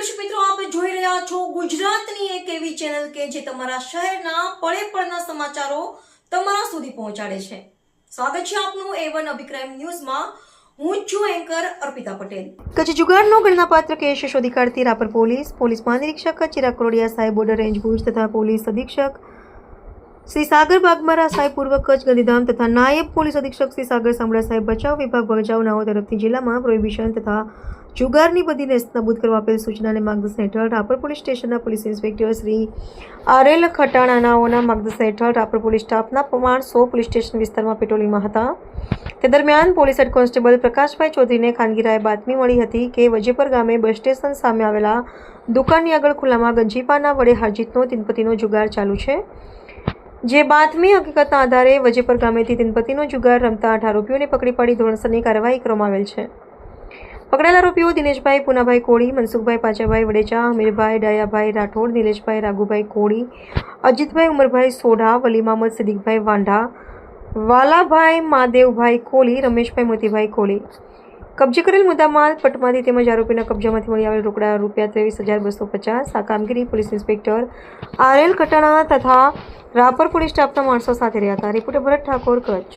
દર્શક મિત્રો, આપ જોઈ રહ્યા છો ગુજરાતની એક એવી ચેનલ કે જે તમારા શહેરના પળે પળના સમાચારો તમારા સુધી પહોંચાડે છે. સ્વાગત છે આપનું A1 અભિક્રાઇમ ન્યૂઝમાં. હું છું એન્કર અર્પિતા પટેલ. કચ્છ જુગારનો ગણનાપાત્ર કેસ શોધી કાઢતી રાપર પોલીસ મહાનિરીક્ષક ચિરાગ કરોડિયા સાહેબ, બોર્ડર રેન્જ ભુજ તથા પોલીસ અધિક્ષક શ્રી સાગર બાગમારા સાહેબ, પૂર્વ કચ્છ ગાંધીધામ તથા નાયબ પોલીસ અધિક્ષક શ્રી સાગર સાંભળા સાહેબ, બચાવ વિભાગ ભચાઉ નાઓ તરફથી જિલ્લામાં પ્રોહિબિશન તથા જુગારની બધી નેસ્તનાબૂદ કરવા આપેલ સૂચના અને માર્ગદર્શન હેઠળ રાપર પોલીસ સ્ટેશનના પોલીસ ઇન્સ્પેક્ટર શ્રી R.L. ખટાણાનાઓના માર્ગદર્શન હેઠળ રાપર પોલીસ સ્ટાફના પ્રમાણસો પોલીસ સ્ટેશન વિસ્તારમાં પેટ્રોલિંગમાં હતા. તે દરમિયાન પોલીસ હેડ કોન્સ્ટેબલ પ્રકાશભાઈ ચૌધરીને ખાનગી રાહે બાતમી મળી હતી કે વજેપર ગામે બસ સ્ટેશન સામે આવેલા દુકાનની આગળ ખુલ્લામાં ગંજીપાના વડે હારજીતનો તીનપતિનો જુગાર ચાલુ છે. જે બાતમી હકીકતના આધારે વજેપર ગામેથી તીનપતિનો જુગાર રમતા 8 આરોપીઓને પકડી પાડી ધોરણસરની કાર્યવાહી કરવામાં આવેલ છે. પકડાયેલા આરોપીઓ દિનેશભાઈ પુનાભાઈ કોળી, મનસુખભાઈ પાચાભાઈ વડેચા, હમીરભાઈ ડાયાભાઈ રાઠોડ, નિલેશભાઈ રાઘુભાઈ કોળી, અજીતભાઈ ઉમરભાઈ સોઢા, વલી મહમદ સિદ્દીકભાઈ વાંઢા, વાલાભાઈ માદેવભાઈ કોળી, રમેશભાઈ મોતીભાઈ કોળી. કબજે કરેલ મુદ્દામાલ પટમાંથી તેમજ આરોપીના કબજામાંથી મળી આવેલ રોકડા ₹23,250. આ કામગીરી પોલીસ ઇન્સ્પેક્ટર R.L. ખટાણા તથા રાપર પોલીસ સ્ટાફના માણસો સાથે રહ્યા હતા. રિપોર્ટર ભરત ઠાકોર, કચ્છ.